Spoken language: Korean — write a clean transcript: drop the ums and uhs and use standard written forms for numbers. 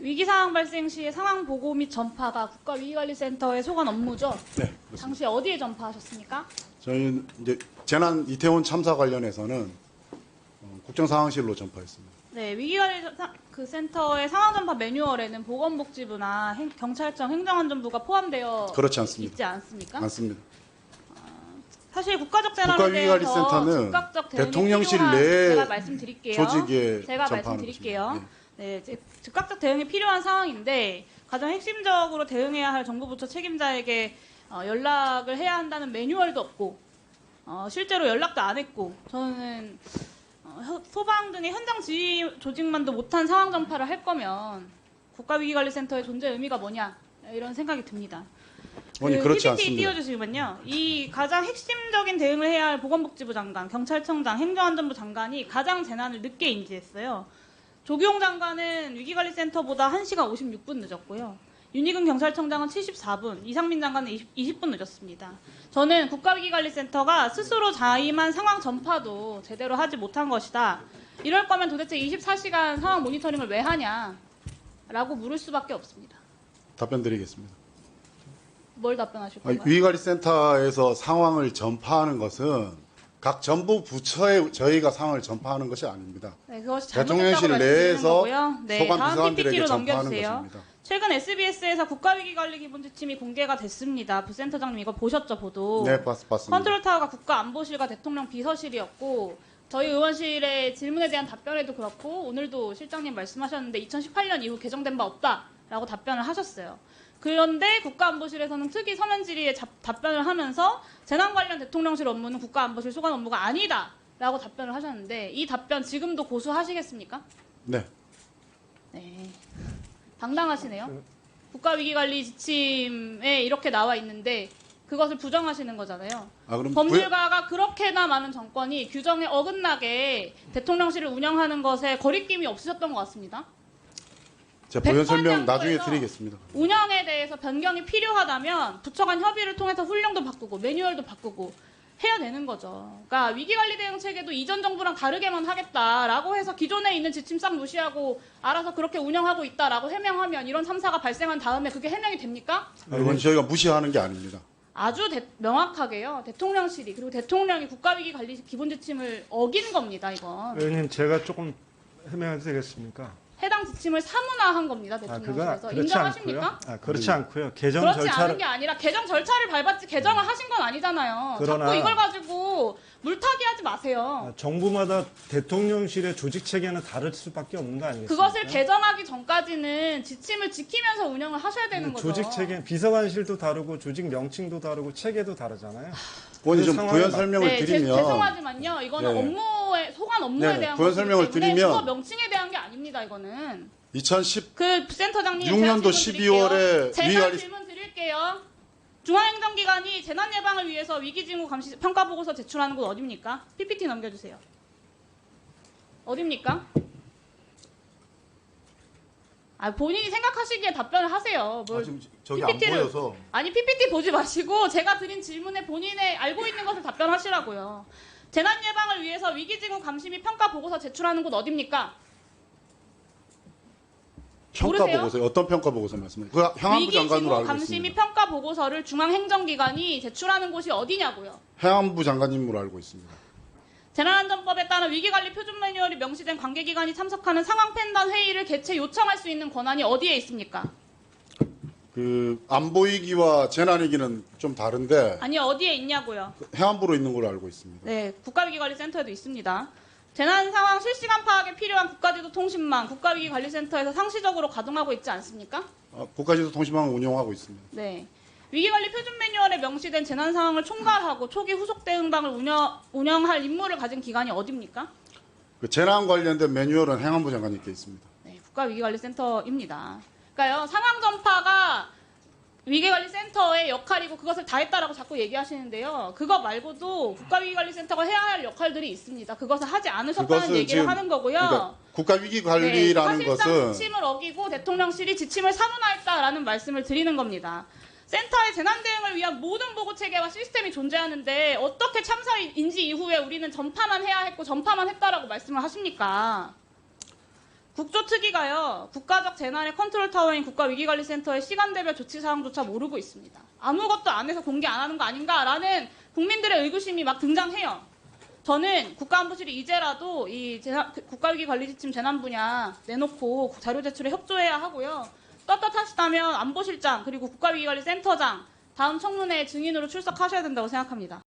위기 상황 발생 시의 상황 보고 및 전파가 국가위기관리센터의 소관 업무죠? 네, 그렇습니다. 당시 어디에 전파하셨습니까? 저희는 이제 재난 이태원 참사 관련해서는 국정상황실로 전파했습니다. 네, 위기관리 센터의 상황 전파 매뉴얼에는 보건복지부나 경찰청, 행정안전부가 포함되어 그렇지 않습니다. 있지 않습니까? 맞습니다. 사실 국가적 재난에 대해서 국가위기관리센터는 즉각적 대응이 대통령실 필요한, 내에 제가 말씀드릴게요. 조직에 제가 전파하는 말씀드릴게요. 것입니다. 네, 즉각적 대응이 필요한 상황인데 가장 핵심적으로 대응해야 할 정부 부처 책임자에게 연락을 해야 한다는 매뉴얼도 없고 실제로 연락도 안 했고 저는 소방 등의 현장 지휘 조직만도 못한 상황 전파를 할 거면 국가위기관리센터의 존재 의미가 뭐냐 이런 생각이 듭니다. 그렇지 PPT 않습니다. 띄워주시면요. 이 가장 핵심적인 대응을 해야 할 보건복지부 장관, 경찰청장, 행정안전부 장관이 가장 재난을 늦게 인지했어요. 조기용 장관은 위기관리센터보다 1시간 56분 늦었고요. 윤희근 경찰청장은 74분, 이상민 장관은 20분 늦었습니다. 저는 국가위기관리센터가 스스로 자임한 상황 전파도 제대로 하지 못한 것이다. 이럴 거면 도대체 24시간 상황 모니터링을 왜 하냐? 라고 물을 수밖에 없습니다. 답변 드리겠습니다. 뭘 답변하실 건가요? 위기관리센터에서 상황을 전파하는 것은 각 정부 부처에 저희가 상황을 전파하는 것이 아닙니다. 네, 그것이 대통령실 잘못됐다고 내에서 말씀드리는 거고요. 네, 소관 다음 비서관들에게 PPT로 전파하는 넘겨주세요. 것입니다. 최근 SBS에서 국가위기관리 기본지침이 공개가 됐습니다. 부센터장님 이거 보셨죠, 보도? 네, 봤습니다. 컨트롤타워가 국가안보실과 대통령 비서실이었고 저희 의원실의 질문에 대한 답변에도 그렇고 오늘도 실장님 말씀하셨는데 2018년 이후 개정된 바 없다라고 답변을 하셨어요. 그런데 국가안보실에서는 특이 서면 질의에 답변을 하면서 재난 관련 대통령실 업무는 국가안보실 소관 업무가 아니다라고 답변을 하셨는데 이 답변 지금도 고수하시겠습니까? 네. 네. 당당하시네요. 국가위기관리 지침에 이렇게 나와 있는데 그것을 부정하시는 거잖아요. 그럼 법률가가 그렇게나 많은 정권이 규정에 어긋나게 대통령실을 운영하는 것에 거리낌이 없으셨던 것 같습니다. 제가 부연 설명 백번 나중에 정도에서 드리겠습니다. 운영에 대해서 변경이 필요하다면 부처 간 협의를 통해서 훈령도 바꾸고 매뉴얼도 바꾸고 해야 되는 거죠. 그러니까 위기관리 대응 체계도 이전 정부랑 다르게만 하겠다라고 해서 기존에 있는 지침 싹 무시하고 알아서 그렇게 운영하고 있다라고 해명하면 이런 참사가 발생한 다음에 그게 해명이 됩니까? 이건 저희가 무시하는 게 아닙니다. 아주 명확하게요. 대통령실이 그리고 대통령이 국가위기관리 기본지침을 어긴 겁니다. 이건. 의원님 제가 조금 해명해도 되겠습니까? 해당 지침을 사문화한 겁니다. 대통령실에서. 그렇지 인정하십니까? 않고요. 그렇지 않고요. 개정 그렇지 않은 절차를 게 아니라 개정 절차를 밟았지 개정을 하신 건 아니잖아요. 그러나- 자꾸 이걸 가지고 물타기 하지 마세요. 정부마다 대통령실의 조직 체계는 다를 수밖에 없는 거 아니겠습니까? 그것을 개정하기 전까지는 지침을 지키면서 운영을 하셔야 되는 거죠. 조직 체계, 비서관실도 다르고 조직 명칭도 다르고 체계도 다르잖아요. 의원님 좀 상황에 부연 맞- 설명을 네, 드리면 죄송하지만요. 이거는 네. 업무에 소관 업무에 네, 대한 부연 것이기 설명을 때문에 드리면 부서 명칭에 대한 게 아닙니다. 이거는. 2010 그 센터장님 6년도 제가 질문 12월에 드릴게요. 제가 위기관리- 질문 드릴게요. 중앙행정기관이 재난 예방을 위해서 위기징후 감시 평가 보고서 제출하는 곳 어디입니까? PPT 넘겨주세요. 어디입니까? 본인이 생각하시기에 답변을 하세요. 뭘 지금 저기 PPT 를 안 보여서 아니 PPT 보지 마시고 제가 드린 질문에 본인의 알고 있는 것을 답변하시라고요. 재난 예방을 위해서 위기징후 감시 및 평가 보고서 제출하는 곳 어디입니까? 평가 모르세요? 보고서 어떤 평가 보고서 말씀하세요? 그 향안부 장관으로 위기징후 알고 감시 및 있습니다. 평가 보고서를 중앙행정기관이 제출하는 곳이 어디냐고요. 향안부 장관님으로 알고 있습니다. 재난안전법에 따른 위기관리 표준 매뉴얼이 명시된 관계기관이 참석하는 상황 판단 회의를 개최 요청할 수 있는 권한이 어디에 있습니까? 그 안보위기와 재난위기는 좀 다른데 아니 어디에 있냐고요. 해안부로 있는 걸로 알고 있습니다. 네, 국가위기관리센터에도 있습니다. 재난 상황 실시간 파악에 필요한 국가지도 통신망 국가위기관리센터에서 상시적으로 가동하고 있지 않습니까? 국가지도 통신망을 운영하고 있습니다. 네. 위기관리 표준 매뉴얼에 명시된 재난 상황을 총괄하고 초기 후속 대응방을 운영할 임무를 가진 기관이 어디입니까? 그 재난 관련된 매뉴얼은 행안부 장관님께 있습니다. 네, 국가위기관리센터입니다. 그러니까요, 상황 전파가 위기관리센터의 역할이고 그것을 다 했다라고 자꾸 얘기하시는데요. 그거 말고도 국가위기관리센터가 해야 할 역할들이 있습니다. 그것을 하지 않으셨다는 그것은 얘기를 지금 하는 거고요. 그러니까 국가위기관리라는 네, 사실상 것은 지침을 어기고 대통령실이 지침을 사문화했다라는 말씀을 드리는 겁니다. 센터의 재난 대응을 위한 모든 보고 체계와 시스템이 존재하는데 어떻게 참사 인지 이후에 우리는 전파만 해야 했고 전파만 했다라고 말씀을 하십니까? 국조특위가요, 국가적 재난의 컨트롤 타워인 국가위기관리센터의 시간대별 조치사항조차 모르고 있습니다. 아무것도 안 해서 공개 안 하는 거 아닌가라는 국민들의 의구심이 막 등장해요. 저는 국가안보실이 이제라도 이 국가위기관리지침 재난 분야 내놓고 자료 제출에 협조해야 하고요. 떳떳하시다면 안보실장 그리고 국가위기관리센터장 다음 청문회 증인으로 출석하셔야 된다고 생각합니다.